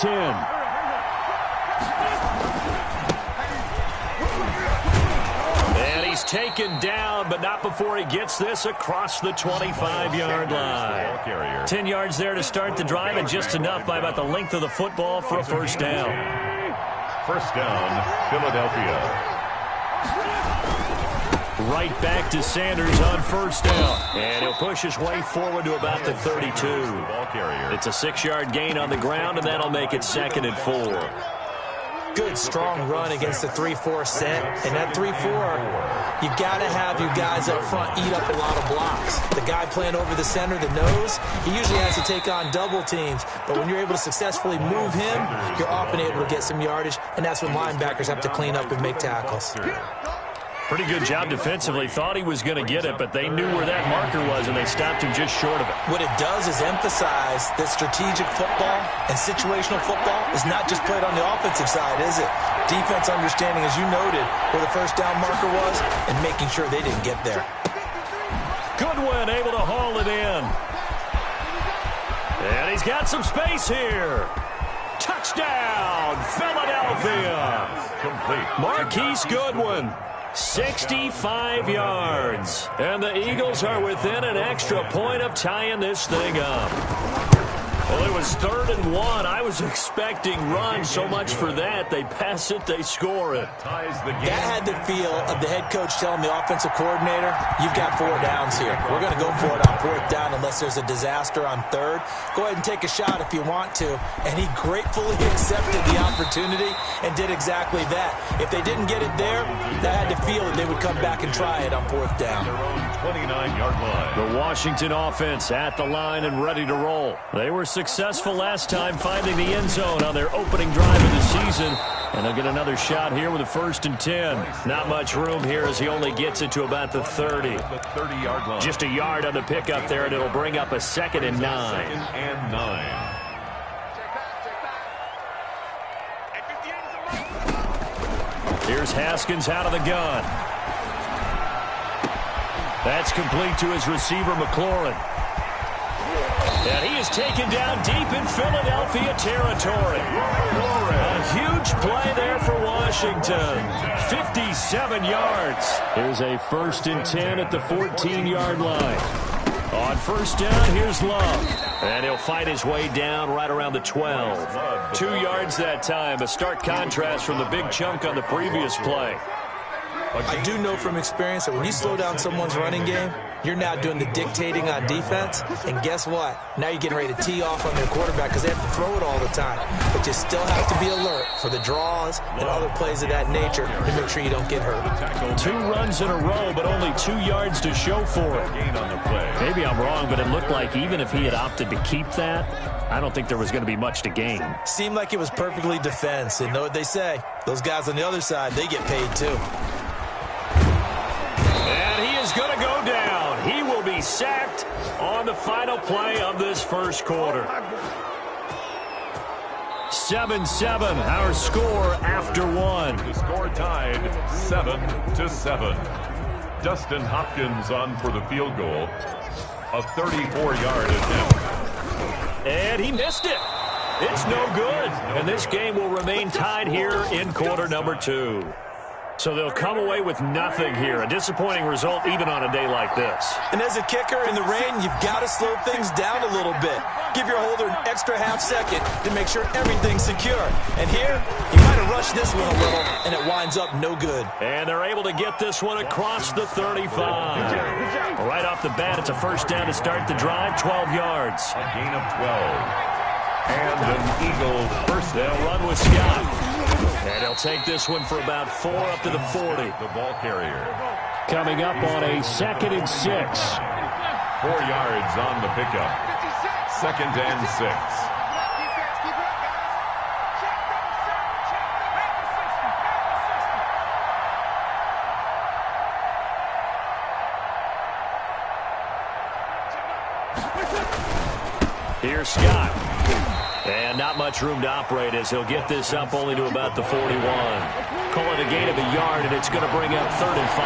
10. And he's taken down, but not before he gets this across the 25-yard line. 10 yards there to start the drive, and just enough by about the length of the football for a first down. First down, Philadelphia. Right back to Sanders on first down. And he'll push his way forward to about the 32. It's a 6-yard gain on the ground, and that'll make it 2nd and 4. Good, strong run against the 3-4 set. And that 3-4, you got to have you guys up front eat up a lot of blocks. The guy playing over the center, the nose, he usually has to take on double teams. But when you're able to successfully move him, you're often able to get some yardage, and that's when linebackers have to clean up and make tackles. Pretty good job defensively. Thought he was going to get it, but they knew where that marker was, and they stopped him just short of it. What it does is emphasize that strategic football and situational football is not just played on the offensive side, is it? Defense understanding, as you noted, where the first down marker was and making sure they didn't get there. Goodwin able to haul it in. And he's got some space here. Touchdown, Philadelphia. Complete. Marquise Goodwin. 65 yards. And the Eagles are within an extra point of tying this thing up. Well, it was 3rd and 1. I was expecting runs. So much for that. They pass it, they score it. That had the feel of the head coach telling the offensive coordinator, you've got 4 downs here. We're going to go for it on 4th down unless there's a disaster on 3rd. Go ahead and take a shot if you want to. And he gratefully accepted the opportunity and did exactly that. If they didn't get it there, that had to feel that they would come back and try it on 4th down. 29-yard line. The Washington offense at the line and ready to roll. They were successful last time finding the end zone on their opening drive of the season. And they'll get another shot here with a 1st and 10. Not much room here as he only gets it to about the 30. The 30-yard line. Just a yard on the pickup there, and it'll bring up a 2nd and 9. 2nd and 9. Here's Haskins out of the gun. That's complete to his receiver, McLaurin. And he is taken down deep in Philadelphia territory. A huge play there for Washington. 57 yards. Here's a 1st and 10 at the 14-yard line. On first down, here's Love. And he'll fight his way down right around the 12. 2 yards that time. A stark contrast from the big chunk on the previous play. I do know from experience that when you slow down someone's running game, you're now doing the dictating on defense. And guess what? Now you're getting ready to tee off on their quarterback because they have to throw it all the time. But you still have to be alert for the draws and other plays of that nature to make sure you don't get hurt. 2 runs in a row, but only 2 yards to show for it. Maybe I'm wrong, but it looked like even if he had opted to keep that, I don't think there was going to be much to gain. Seemed like it was perfectly defense. And know what they say? Those guys on the other side, they get paid too. Is going to go down. He will be sacked on the final play of this first quarter. 7-7, our score after 1. The score tied 7-7. Dustin Hopkins on for the field goal. A 34-yard attempt. And he missed it. It's no good. And this game will remain tied here in quarter number 2. So they'll come away with nothing here. A disappointing result even on a day like this. And as a kicker in the rain, you've got to slow things down a little bit. Give your holder an extra half second to make sure everything's secure. And here, you might have rushed this one a little, and it winds up no good. And they're able to get this one across the 35. Right off the bat, it's a first down to start the drive, 12 yards. A gain of 12. And an Eagle first down. They'll run with Scott. And he'll take this one for about 4 up to the 40. The ball carrier. Coming up on a 2nd and 6. 4 yards on the pickup. 2nd and 6. Here's Scott. And not much room to operate as he'll get this up only to about the 41. Call it a gain of a yard, and it's going to bring up 3rd and 5.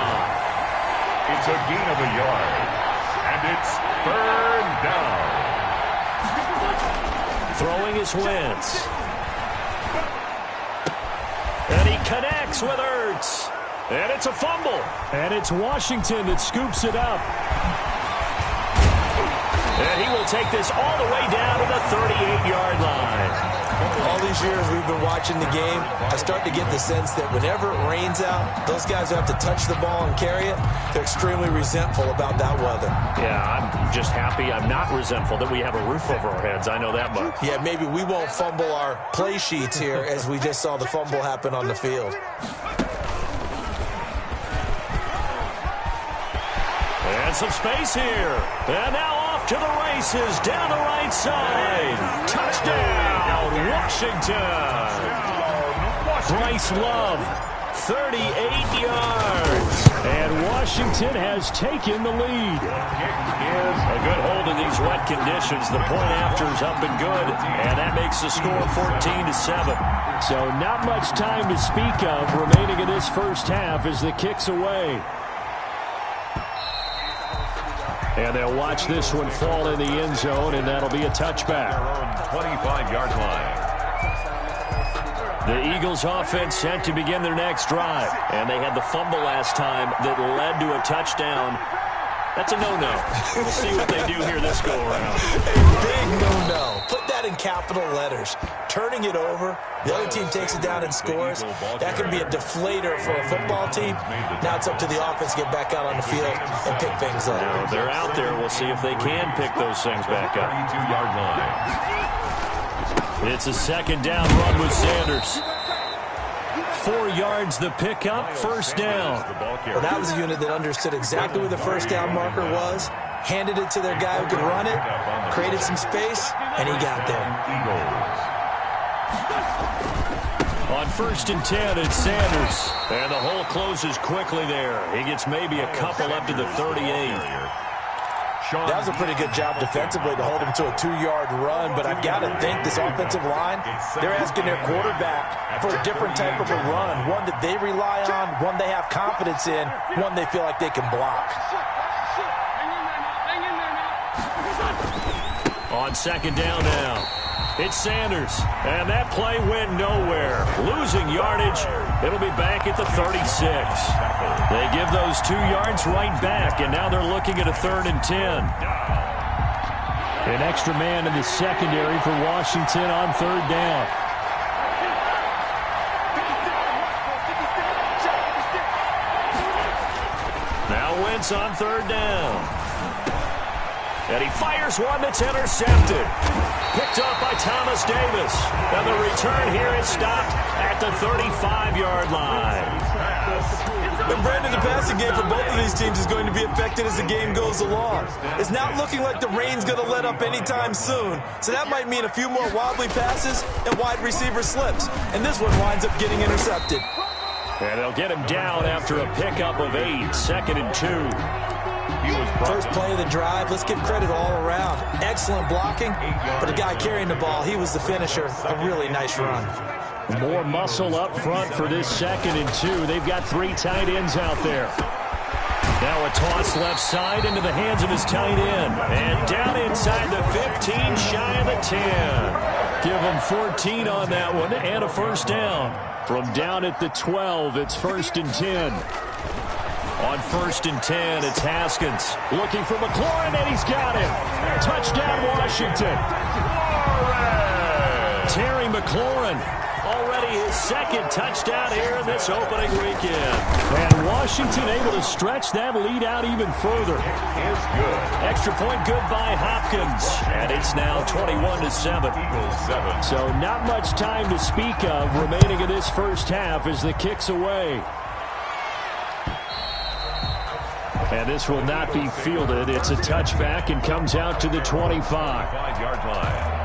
It's a gain of a yard, and it's 3rd down. Throwing is Wentz. connects with Ertz. And it's a fumble. And it's Washington that scoops it up. And he will take this all the way down to the 38-yard line. All these years we've been watching the game, I start to get the sense that whenever it rains out, those guys who have to touch the ball and carry it, they're extremely resentful about that weather. Yeah, I'm just happy I'm not resentful that we have a roof over our heads. I know that much. Yeah, maybe we won't fumble our play sheets here as we just saw the fumble happen on the field. And some space here. And now off to the races down the right side. Touchdown, Washington. Bryce Love, 38 yards. And Washington has taken the lead. A good hold in these wet conditions. The point after is up and good. And that makes the score 14-7. So not much time to speak of remaining in this first half as the kick's away. And they'll watch this one fall in the end zone, and that'll be a touchback. 25-yard line. The Eagles offense set to begin their next drive. And they had the fumble last time that led to a touchdown. That's a no-no. We'll see what they do here this go-around. A big no-no. Put that in capital letters. Turning it over, the other team takes it down and scores. That could be a deflator for a football team. Now it's up to the offense to get back out on the field and pick things up. Now they're out there. We'll see if they can pick those things back up. 32-yard line. It's a second down run with Sanders. 4 yards the pickup, first down. Well, that was a unit that understood exactly where the first down marker was, handed it to their guy who could run it, created some space, and he got there. On 1st and 10, it's Sanders. And the hole closes quickly there. He gets maybe a couple up to the 38. That was a pretty good job defensively to hold him to a 2-yard run, but I've got to think this offensive line, they're asking their quarterback for a different type of a run, one that they rely on, one they have confidence in, one they feel like they can block. On second down now, it's Sanders, and that play went nowhere. Losing yardage, it'll be back at the 36. They give those 2 yards right back, and now they're looking at a 3rd and 10. An extra man in the secondary for Washington on 3rd down. Now Wentz on 3rd down. And he fires one that's intercepted. Picked up by Thomas Davis. And the return here is stopped at the 35-yard line. And Brandon, the passing game for both of these teams is going to be affected as the game goes along. It's not looking like the rain's going to let up anytime soon. So that might mean a few more wobbly passes and wide receiver slips. And this one winds up getting intercepted. And they'll get him down after a pickup of 8, 2nd and 2. First play of the drive, let's give credit all around. Excellent blocking, but the guy carrying the ball, he was the finisher. A really nice run. More muscle up front for this 2nd and 2. They've got 3 tight ends out there. Now a toss left side into the hands of his tight end. And down inside the 15, shy of the 10. Give him 14 on that one and a first down. From down at the 12, it's 1st and 10. On 1st and 10, it's Haskins. Looking for McLaurin, and he's got him. Touchdown, Washington. Terry McLaurin, already his 2nd touchdown here in this opening weekend. And Washington able to stretch that lead out even further. Extra point good by Hopkins. And it's now 21-7. So not much time to speak of remaining in this first half as the kick's away. And this will not be fielded. It's a touchback and comes out to the 25. 5-yard line.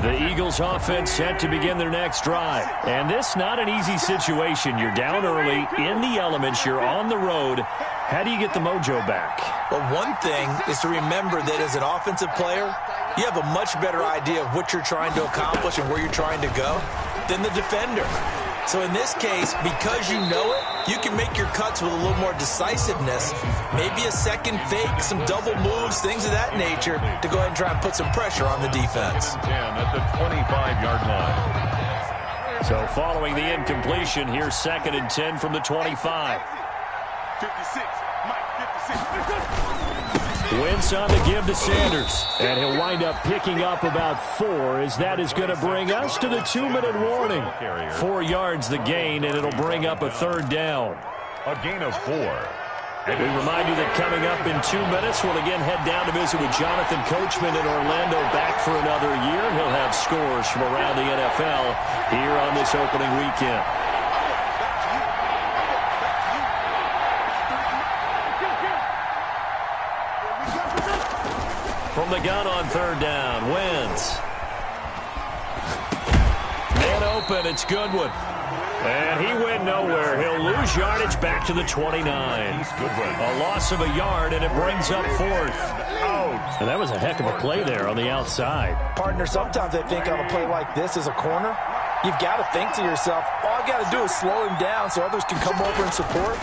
The Eagles offense set to begin their next drive. And this not an easy situation. You're down early, in the elements, you're on the road. How do you get the mojo back? Well, one thing is to remember that as an offensive player, you have a much better idea of what you're trying to accomplish and where you're trying to go than the defender. So in this case, because you know it, you can make your cuts with a little more decisiveness. Maybe a second fake, some double moves, things of that nature to go ahead and try and put some pressure on the defense. 10 at the 25-yard line. So following the incompletion, here's 2nd and 10 from the 25. 56, Mike, 56. Wentz on the give to Sanders. And he'll wind up picking up about 4 as that is going to bring us to the 2-minute warning. 4 yards the gain, and it'll bring up a 3rd down. A gain of 4. We remind you that coming up in 2 minutes, we'll again head down to visit with Jonathan Coachman in Orlando, back for another year. He'll have scores from around the NFL here on this opening weekend. From the gun on 3rd down, Wentz. Man open, it's Goodwin. And he went nowhere. He'll lose yardage back to the 29. A loss of a yard, and it brings up 4th. Out. And that was a heck of a play there on the outside. Partner, sometimes I think on a play like this as a corner, you've got to think to yourself, all I got to do is slow him down so others can come over and support.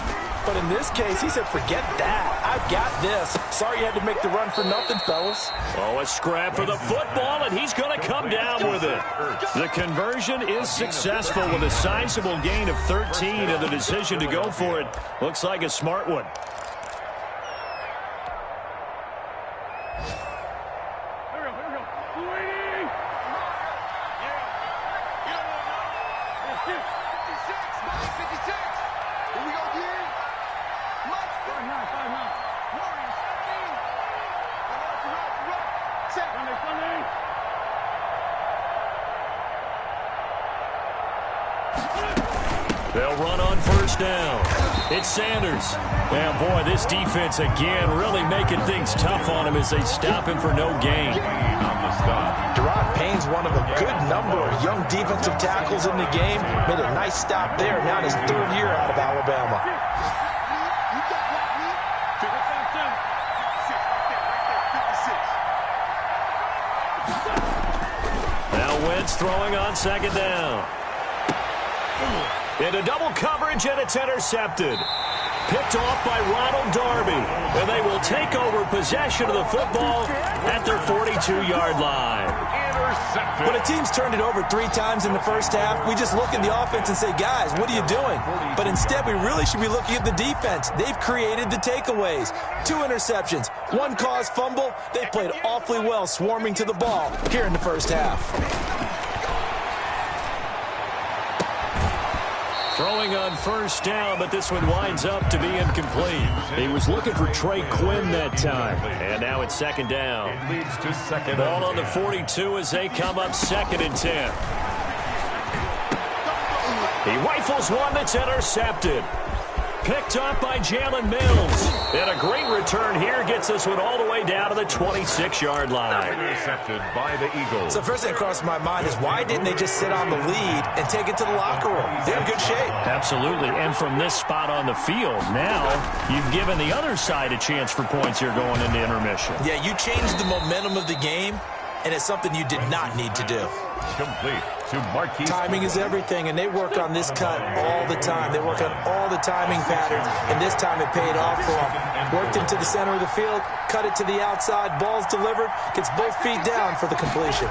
But in this case, he said, forget that. I've got this. Sorry you had to make the run for nothing, fellas. Oh, a scrap for the football, and he's going to come down with it. The conversion is successful with a sizable gain of 13, and the decision to go for it looks like a smart one. They'll run on 1st down. It's Sanders. And boy, this defense again really making things tough on him as they stop him for no gain. Deron Payne's one of a good number of young defensive tackles in the game. Made a nice stop there. Now in his 3rd year out of Alabama. Now Wentz throwing on 2nd down. Into double coverage, and it's intercepted. Picked off by Ronald Darby. And they will take over possession of the football at their 42-yard line. When a team's turned it over 3 times in the first half, we just look at the offense and say, guys, what are you doing? But instead, we really should be looking at the defense. They've created the takeaways. 2 interceptions, 1 caused fumble. They played awfully well swarming to the ball here in the first half. Throwing on 1st down, but this one winds up to be incomplete. He was looking for Trey Quinn that time. And now it's 2nd down. It leads to 2nd. Ball on the 42 as they come up 2nd and 10. He rifles one that's intercepted. Picked up by Jalen Mills. And a great return here gets this one all the way down to the 26-yard line. Intercepted by the Eagles. So first thing that crossed my mind is why didn't they just sit on the lead and take it to the locker room? They're in good shape. Absolutely. And from this spot on the field, now you've given the other side a chance for points here going into intermission. Yeah, you changed the momentum of the game, and it's something you did not need to do. Complete to Marquise. Timing is everything, and they work on this cut all the time. They work on all the timing patterns, and this time it paid off for them. Worked into the center of the field, cut it to the outside, ball's delivered, gets both feet down for the completion.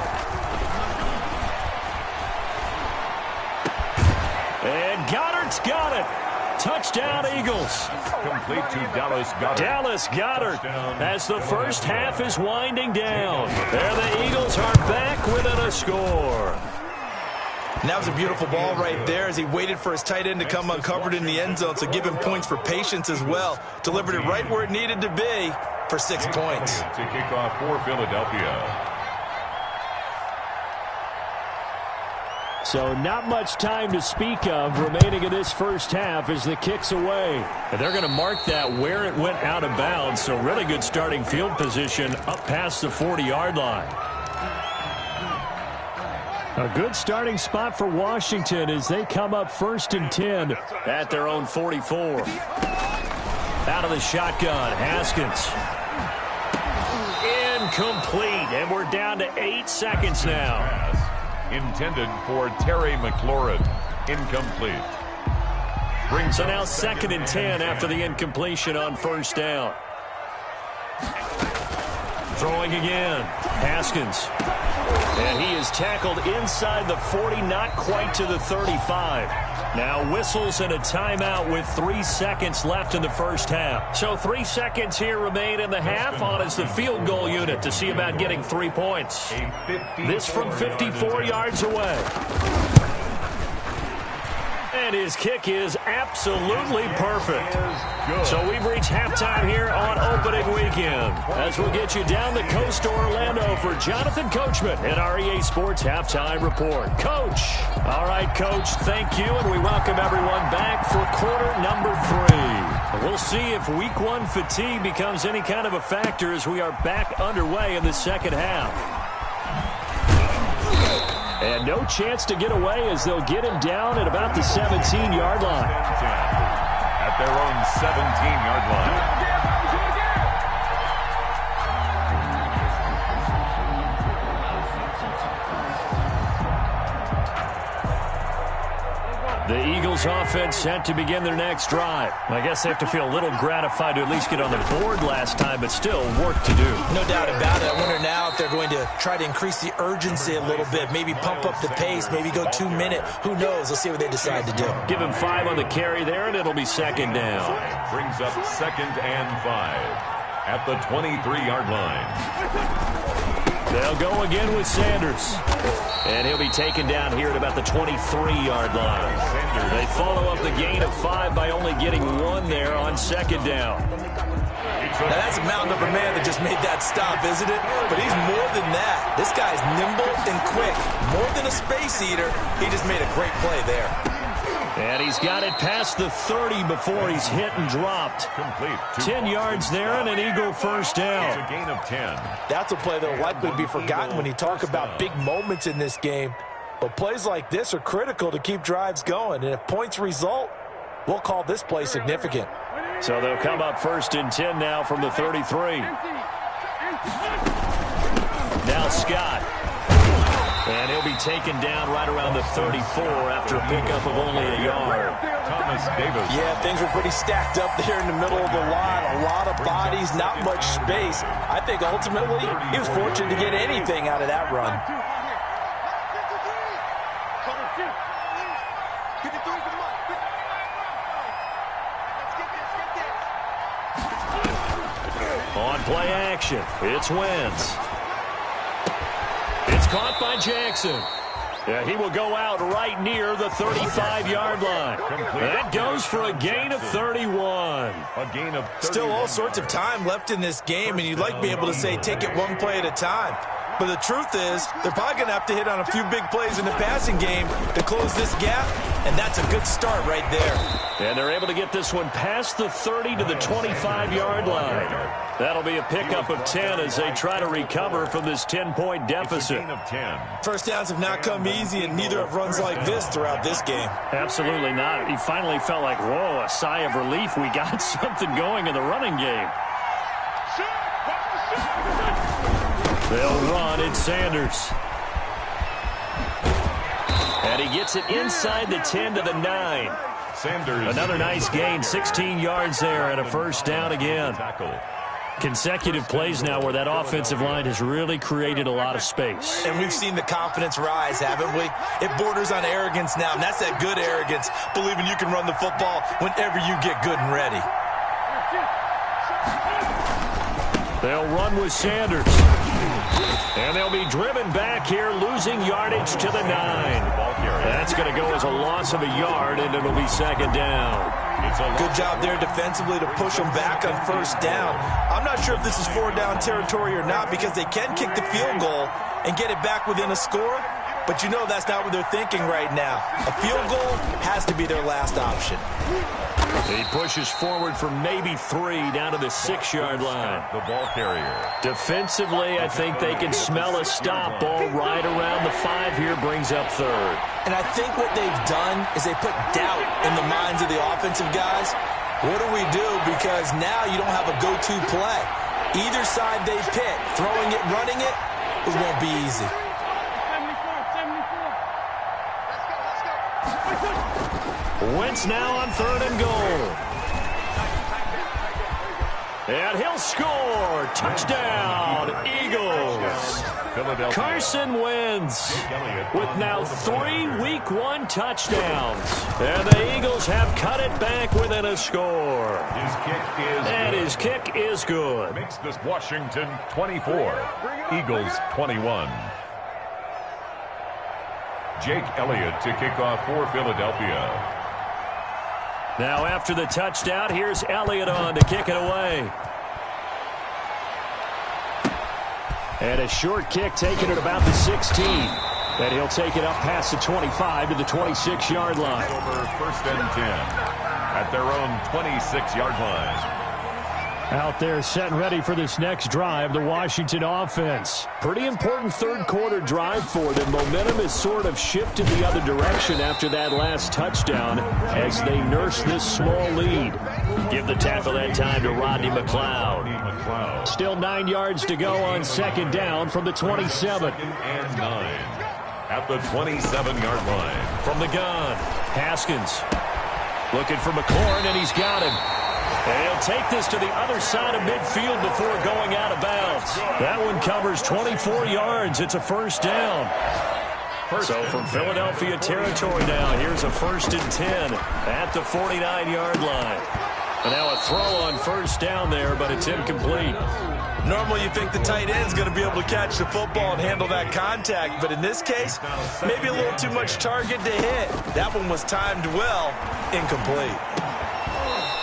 And Goddard's got it. Touchdown, Eagles. Complete to Dallas Goedert. Dallas Goedert as the first half is winding down. There the Eagles are back within a score. And that was a beautiful ball right there as he waited for his tight end to come uncovered in the end zone, so give him points for patience as well. Delivered it right where it needed to be for 6 points. To kick off for Philadelphia. So not much time to speak of remaining in this first half as the kick's away. And they're going to mark that where it went out of bounds, so really good starting field position up past the 40-yard line. A good starting spot for Washington as they come up 1st and 10 at their own 44. Out of the shotgun, Haskins. Incomplete, and we're down to 8 seconds now. Intended for Terry McLaurin. incomplete. So now 2nd and 10 after the incompletion on 1st down. Throwing again. Haskins. And he is tackled inside the 40, not quite to the 35. Now whistles and a timeout with 3 seconds left in the first half. So 3 seconds here remain in the half. On is the field goal unit to see about getting 3 points. This from 54 yards away. And his kick is absolutely perfect. So we've reached halftime here on opening weekend. As we'll get you down the coast to Orlando for Jonathan Coachman at our EA Sports Halftime Report. Coach. All right, Coach, thank you. And we welcome everyone back for quarter number 3. We'll see if week 1 fatigue becomes any kind of a factor as we are back underway in the second half. And no chance to get away as they'll get him down at about the 17-yard line. At their own 17-yard line. The Eagles offense set to begin their next drive. I guess they have to feel a little gratified to at least get on the board last time, but still work to do. No doubt about it. I wonder now if they're going to try to increase the urgency a little bit, maybe pump up the pace, maybe go 2-minute. Who knows? Let's see what they decide to do. Give him 5 on the carry there, and it'll be 2nd down. Brings up 2nd and 5 at the 23-yard line. They'll go again with Sanders. And he'll be taken down here at about the 23-yard line. They follow up the gain of 5 by only getting 1 there on 2nd down. Now that's a mountain of a man that just made that stop, isn't it? But he's more than that. This guy's nimble and quick. More than a space eater, he just made a great play there. And he's got it past the 30 before he's hit and dropped. Complete. 10 yards there and an Eagle first down. It's a gain of 10. That's a play that will likely be forgotten when you talk about big moments in this game. But plays like this are critical to keep drives going. And if points result, we'll call this play significant. So they'll come up 1st and 10 now from the 33. Now Scott. And he'll be taken down right around the 34 after a pickup of only a yard. Thomas Davis. Yeah, things were pretty stacked up there in the middle of the line. A lot of bodies, not much space. I think ultimately he was fortunate to get anything out of that run. On play action, it's Wentz. It's caught by Jackson. Yeah, he will go out right near the 35-yard line. That goes for a gain of 31. A gain of 31. Still all sorts of time left in this game, and you'd like to be able to say take it 1 play at a time. But the truth is, they're probably going to have to hit on a few big plays in the passing game to close this gap, and that's a good start right there. And they're able to get this one past the 30 to the 25-yard line. That'll be a pickup of 10 as they try to recover from this 10-point deficit. Gain of 10. First downs have not come easy, and neither have runs like this throughout this game. Absolutely not. He finally felt like, whoa, a sigh of relief. We got something going in the running game. They'll run. It's Sanders. And he gets it inside the 10 to the 9. Sanders. Another nice gain, 16 yards there and a first down again. Consecutive plays now where that offensive line has really created a lot of space. And we've seen the confidence rise, haven't we? It borders on arrogance now, and that's that good arrogance, believing you can run the football whenever you get good and ready. They'll run with Sanders. And they'll be driven back here, losing yardage to the 9. That's going to go as a loss of a yard, and it'll be 2nd down. Good job there defensively to push them back on first down. I'm not sure if this is 4-down territory or not because they can kick the field goal and get it back within a score, but you know that's not what they're thinking right now. A field goal has to be their last option. He pushes forward for maybe 3 down to the 6-yard line. The ball carrier. Defensively, I think they can smell a stop ball right around the 5 here, brings up 3rd. And I think what they've done is they put doubt in the minds of the offensive guys. What do we do? Because now you don't have a go-to play. Either side they pick, throwing it, running it, it won't be easy. Wentz now on 3rd and goal. And he'll score. Touchdown, Eagles. Carson Wentz with now 3 Week 1 touchdowns. And the Eagles have cut it back within a score. His kick is good. Makes this Washington 24, Eagles 21. Jake Elliott to kick off for Philadelphia. Now after the touchdown, here's Elliott on to kick it away. And a short kick taken at about the 16. And he'll take it up past the 25 to the 26-yard line. Over 1st and 10 at their own 26-yard line. Out there set and ready for this next drive, the Washington offense. Pretty important third-quarter drive for them. Momentum has sort of shifted the other direction after that last touchdown as they nurse this small lead. Give the tackle that time to Rodney McLeod. Still 9 yards to go on 2nd down from the 27. 2nd and 9 at the 27-yard line. From the gun, Haskins looking for McLaurin, and he's got him. And he'll take this to the other side of midfield before going out of bounds. That one covers 24 yards. It's a 1st down. So from Philadelphia territory now, here's a 1st and 10 at the 49-yard line. And now a throw on 1st down there, but it's incomplete. Normally you think the tight end's going to be able to catch the football and handle that contact, but in this case, maybe a little too much target to hit. That one was timed well, incomplete.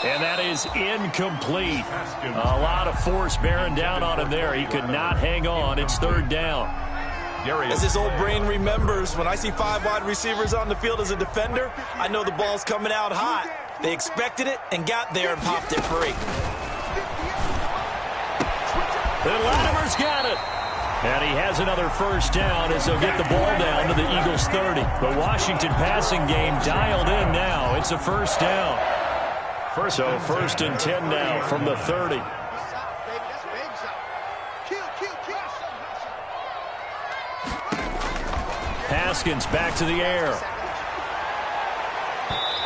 And that is incomplete. A lot of force bearing down on him there. He could not hang on. It's 3rd down. As his old brain remembers, when I see 5 wide receivers on the field as a defender, I know the ball's coming out hot. They expected it and got there and popped it free. And Latimer's got it. And he has another 1st down as they'll get the ball down to the Eagles' 30. The Washington passing game dialed in now. It's a 1st down. So 1st and 10 now from the 30. Haskins back to the air.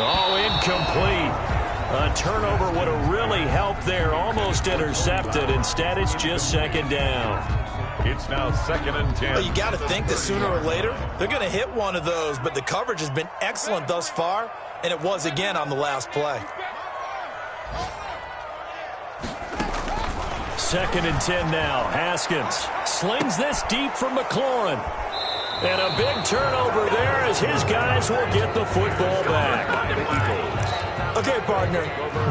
Oh, incomplete. A turnover would have really helped there. Almost intercepted. Instead, it's just 2nd down. It's now 2nd and 10. Well, you got to think that sooner or later, they're going to hit one of those, but the coverage has been excellent thus far, and it was again on the last play. 2nd and 10 now. Haskins slings this deep for McLaurin. And a big turnover there as his guys will get the football back. Okay, partner,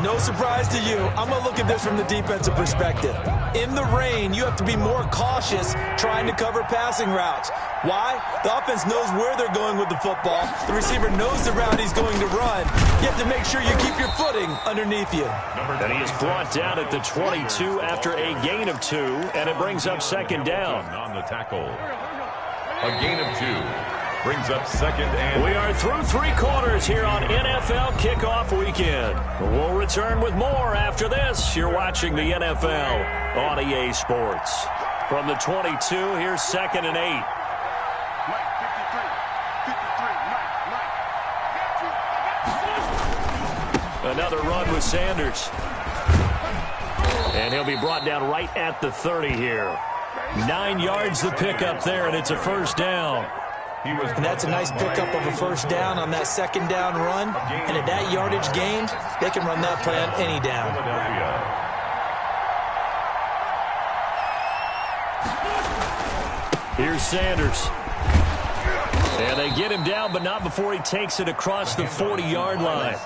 no surprise to you. I'm going to look at this from the defensive perspective. In the rain, you have to be more cautious trying to cover passing routes. Why? The offense knows where they're going with the football. The receiver knows the route he's going to run. You have to make sure you keep your footing underneath you. And he is brought down at the 22 after a gain of 2, and it brings up 2nd down. On the tackle. A gain of 2 brings up 2nd and... We are through 3 quarters here on NFL Kickoff Weekend. We'll return with more after this. You're watching the NFL on EA Sports. From the 22, here's 2nd and 8. Another run with Sanders. And he'll be brought down right at the 30 here. 9 yards to pick up there, and it's a 1st down. And that's a nice pickup of a 1st down on that 2nd down run. And at that yardage gained, they can run that play on any down. Here's Sanders. And they get him down, but not before he takes it across the 40-yard line.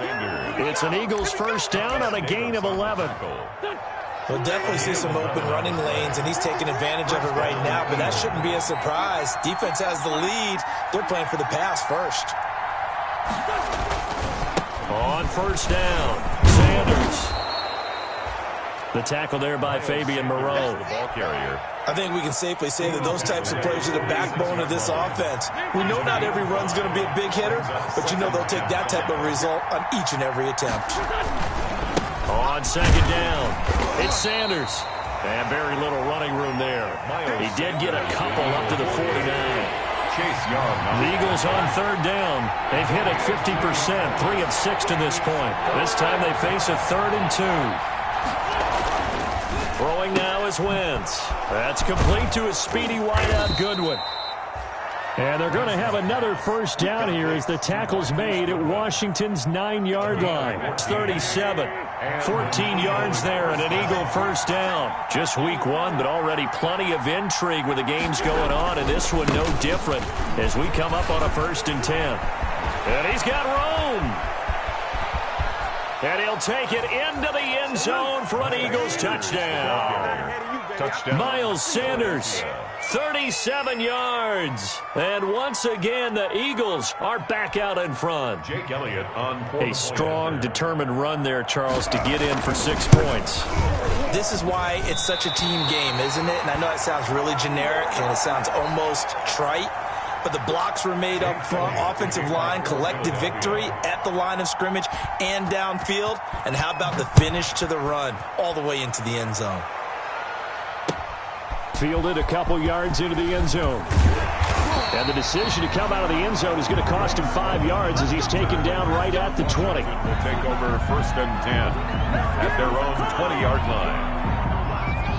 It's an Eagles 1st down on a gain of 11. We'll definitely see some open running lanes, and he's taking advantage of it right now, but that shouldn't be a surprise. Defense has the lead. They're playing for the pass first. On 1st down, Sanders. The tackle there by Fabian Moreau. The ball carrier. I think we can safely say that those types of plays are the backbone of this offense. We know not every run's going to be a big hitter, but you know they'll take that type of result on each and every attempt. On 2nd down, it's Sanders. And very little running room there. He did get a couple up to the 49. Chase Young. The Eagles on third down. They've hit it 50%, 3 of 6 to this point. This time they face a 3rd and 2. Throwing now is Wentz. That's complete to his speedy wideout Goodwin. And they're going to have another first down here as the tackle's made at Washington's 9-yard line. It's 37. 14 yards there and an Eagle first down. Just week 1, but already plenty of intrigue with the games going on, and this one no different as we come up on a 1st and 10. And he's got room. And he'll take it into the end zone for an Eagles touchdown. Miles Sanders, 37 yards. And once again, the Eagles are back out in front. Jake Elliott on a strong, determined run there, Charles, to get in for 6 points. This is why it's such a team game, isn't it? And I know it sounds really generic and it sounds almost trite, but the blocks were made up front, offensive line, collective victory at the line of scrimmage and downfield. And how about the finish to the run all the way into the end zone? Fielded a couple yards into the end zone. And the decision to come out of the end zone is going to cost him 5 yards as he's taken down right at the 20. Will take over 1st and 10 at their own 20-yard line.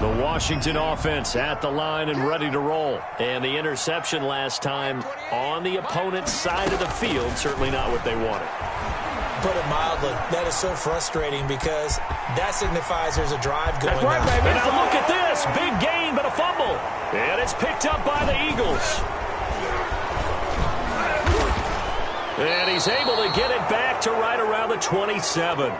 The Washington offense at the line and ready to roll. And the interception last time on the opponent's side of the field, certainly not what they wanted. Put it mildly, that is so frustrating because that signifies there's a drive going on. And now look at this. Big gain, but a fumble. And it's picked up by the Eagles. And he's able to get it back to right around the 27.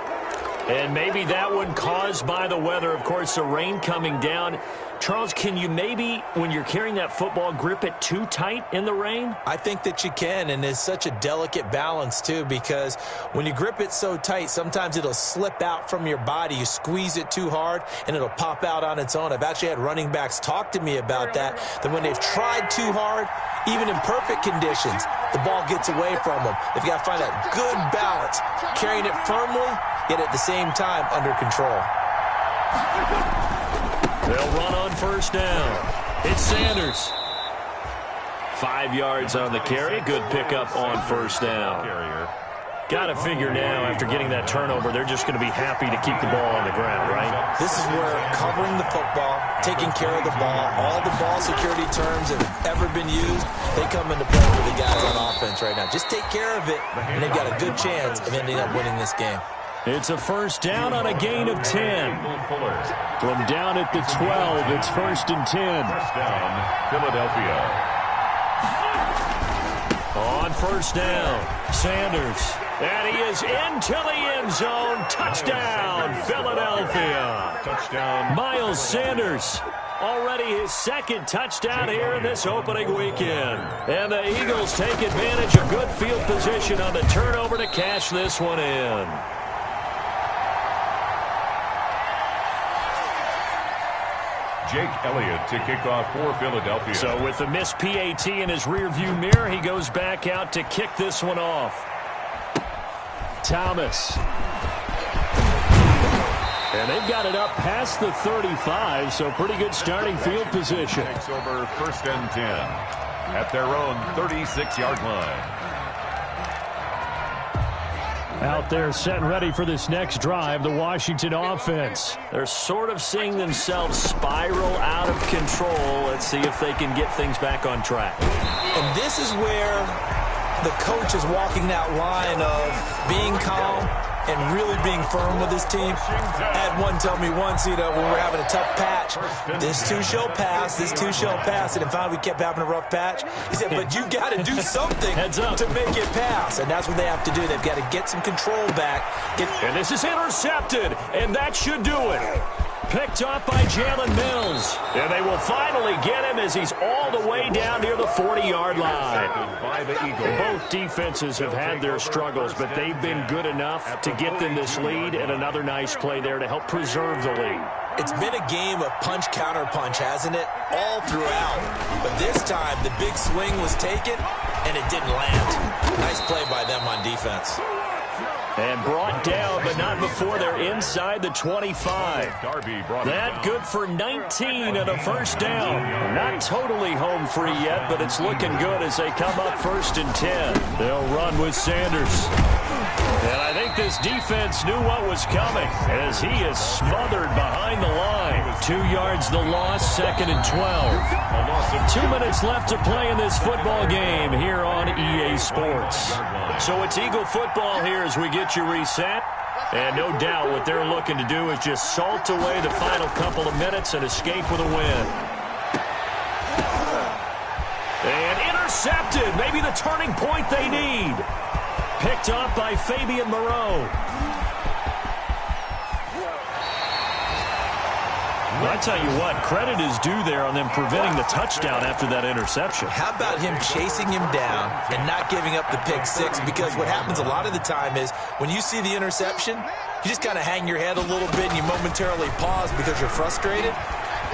And maybe that one caused by the weather. Of course, the rain coming down. Charles, can you maybe, when you're carrying that football, grip it too tight in the rain? I think that you can, and it's such a delicate balance, too, because when you grip it so tight, sometimes it'll slip out from your body. You squeeze it too hard, and it'll pop out on its own. I've actually had running backs talk to me about that when they've tried too hard, even in perfect conditions, the ball gets away from them. They've got to find that good balance, carrying it firmly, yet at the same time under control. They'll run on first down. It's Sanders. 5 yards on the carry. Good pickup on first down. Got to figure now, after getting that turnover, they're just going to be happy to keep the ball on the ground, right? This is where covering the football, taking care of the ball, all the ball security terms that have ever been used, they come into play for the guys on offense right now. Just take care of it, and they've got a good chance of ending up winning this game. It's a first down on a gain of 10. From down at the 12, it's 1st and 10. First down, Philadelphia. On first down, Sanders. And he is into the end zone. Touchdown, Philadelphia. Touchdown. Miles Sanders. Already his 2nd touchdown here in this opening weekend. And the Eagles take advantage of good field position on the turnover to cash this one in. Jake Elliott to kick off for Philadelphia. So with the missed PAT in his rearview mirror, he goes back out to kick this one off. Thomas. And they've got it up past the 35, so pretty good starting field position. Takes over 1st and 10 at their own 36-yard line. Out there set and ready for this next drive, the Washington offense. They're sort of seeing themselves spiral out of control. Let's see if they can get things back on track. And this is where the coach is walking that line of being calm and really being firm with his team. I had one tell me once, when we're having a tough patch, this too shall pass, this too shall pass. And finally we kept having a rough patch. He said, but you got to do something to make it pass. And that's what they have to do. They've got to get some control back. And this is intercepted, and that should do it. Picked up by Jalen Mills. And they will finally get him as he's all the way down near the 40-yard line. By the Eagles. Both defenses have had their struggles, but they've been good enough to get them this lead, and another nice play there to help preserve the lead. It's been a game of punch-counter-punch, hasn't it? All throughout. But this time, the big swing was taken, and it didn't land. Nice play by them on defense. And brought down, but not before they're inside the 25. That good for 19 and a first down. Not totally home free yet, but it's looking good as they come up 1st and 10. They'll run with Sanders. And I think this defense knew what was coming as he is smothered behind the line. 2 yards the loss, 2nd and 12. 2 minutes left to play in this football game here on EA Sports. So it's Eagle football here as we get you reset. And no doubt what they're looking to do is just salt away the final couple of minutes and escape with a win. And intercepted. Maybe the turning point they need. Picked up by Fabian Moreau. I tell you what, credit is due there on them preventing the touchdown after that interception. How about him chasing him down and not giving up the pick six? Because what happens a lot of the time is when you see the interception, you just kind of hang your head a little bit and you momentarily pause because you're frustrated.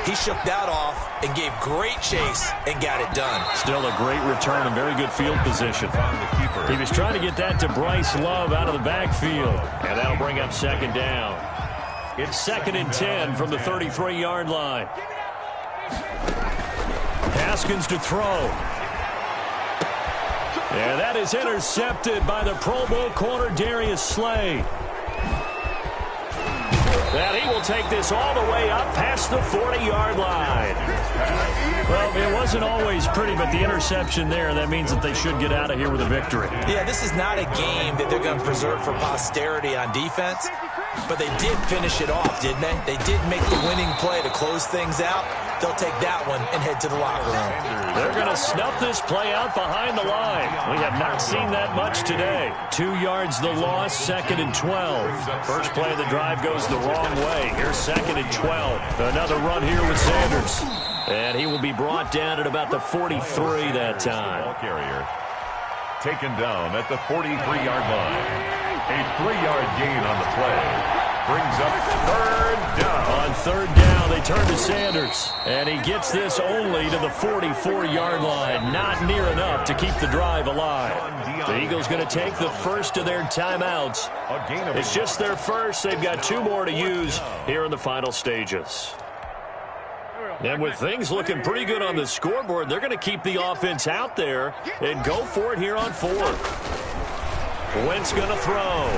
He shook that off and gave great chase and got it done. Still a great return and very good field position. He was trying to get that to Bryce Love out of the backfield. And that'll bring up 2nd down. It's 2nd and 10 from the 33-yard line. Haskins to throw. And that is intercepted by the Pro Bowl corner Darius Slay. And he will take this all the way up past the 40-yard line. Well, it wasn't always pretty, but the interception there, that means that they should get out of here with a victory. Yeah, this is not a game that they're going to preserve for posterity on defense, but they did finish it off, didn't they? They did make the winning play to close things out. They'll take that one and head to the locker room. They're going to snuff this play out behind the line. We have not seen that much today. 2 yards the loss, 2nd and 12. First play of the drive goes the wrong way. Here's 2nd and 12. Another run here with Sanders. And he will be brought down at about the 43 that time. Ball carrier taken down at the 43-yard line. A 3-yard gain on the play. Brings up 3rd down. On 3rd down, they turn to Sanders. And he gets this only to the 44-yard line. Not near enough to keep the drive alive. The Eagles going to take the first of their timeouts. It's just their first. They've got 2 more to use here in the final stages. And with things looking pretty good on the scoreboard, they're going to keep the offense out there and go for it here on 4th. Wentz going to throw.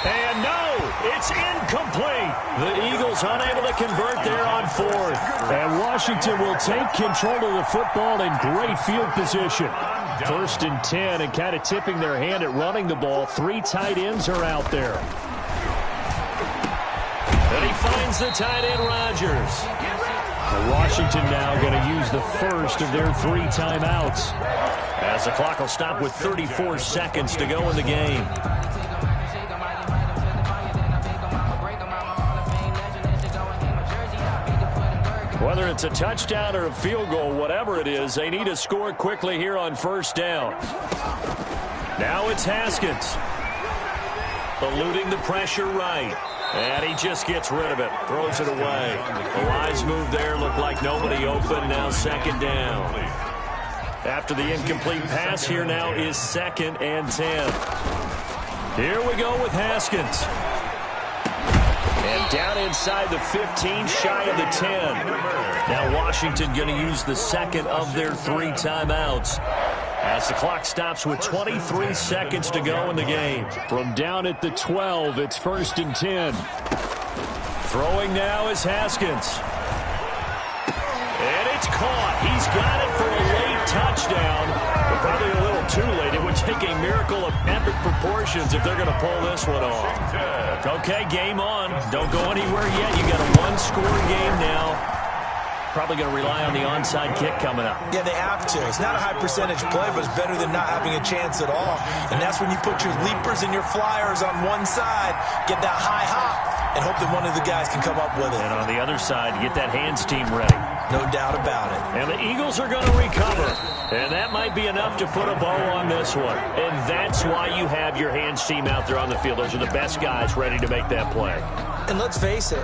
And no, it's incomplete. The Eagles unable to convert there on 4th. And Washington will take control of the football in great field position. 1st and 10 and kind of tipping their hand at running the ball. 3 tight ends are out there. And he finds the tight end, Rodgers. And Washington now going to use the first of their 3 timeouts. As the clock will stop with 34 seconds to go in the game. Whether it's a touchdown or a field goal, whatever it is, they need to score quickly here on 1st down. Now it's Haskins. Eluding the pressure right. And he just gets rid of it. Throws it away. The wise move there. Looked like nobody open. Now 2nd down. After the incomplete pass, here now is 2nd and 10. Here we go with Haskins. And down inside the 15, shy of the 10. Now Washington going to use the 2nd of their 3 timeouts. As the clock stops with 23 seconds to go in the game. From down at the 12, it's 1st and 10. Throwing now is Haskins. And it's caught. He's got it for a late touchdown. But probably a little too late. It would take a miracle of epic proportions if they're going to pull this one off. Okay, game on. Don't go anywhere yet. You got a 1-score game now. Probably going to rely on the onside kick coming up. Yeah, they have to. It's not a high percentage play, but it's better than not having a chance at all. And that's when you put your leapers and your flyers on one side, get that high hop, and hope that one of the guys can come up with it. And on the other side, get that hands team ready. No doubt about it. And the Eagles are going to recover. And that might be enough to put a bow on this one. And that's why you have your hands team out there on the field. Those are the best guys ready to make that play. And let's face it,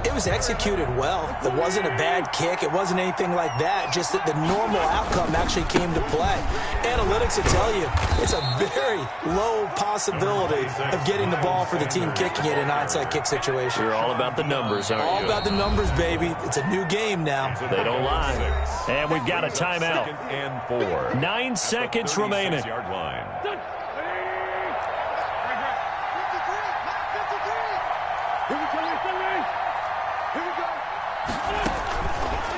It was executed well. It wasn't a bad kick. It wasn't anything like that. Just that the normal outcome actually came to play. Analytics will tell you it's a very low possibility of getting the ball for the team kicking it in an onside kick situation. You're all about the numbers, aren't you? All about the numbers, baby. It's a new game now. They don't lie. And we've got a timeout. 2nd and 4. 9 seconds remaining. 36-yard line.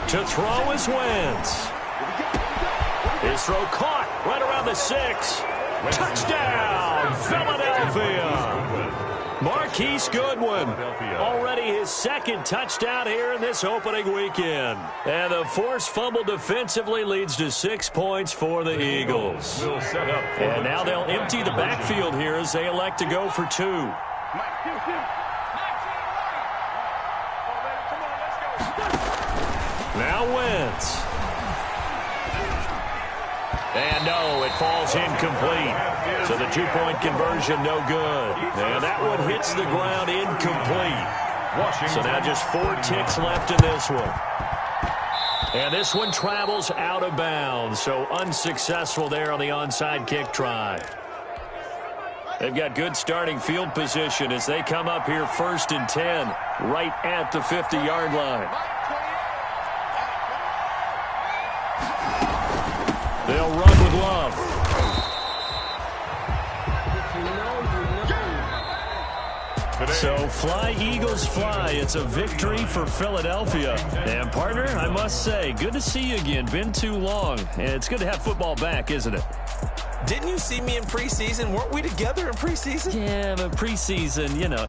To throw is Wentz. His throw caught right around the 6. Touchdown, Philadelphia. Marquise Goodwin, already his 2nd touchdown here in this opening weekend. And the forced fumble defensively leads to 6 points for the Eagles. And now they'll empty the backfield here as they elect to go for 2. Now Wentz. And no, it falls incomplete. So the 2-point conversion no good. And that one hits the ground incomplete. So now just 4 ticks left in this one. And this one travels out of bounds. So unsuccessful there on the onside kick try. They've got good starting field position as they come up here 1st and 10 right at the 50-yard line. They'll run with Love. So fly, Eagles, fly. It's a victory for Philadelphia. And, partner, I must say, good to see you again. Been too long. And it's good to have football back, isn't it? Didn't you see me in preseason? Weren't we together in preseason? Yeah, but preseason, you know.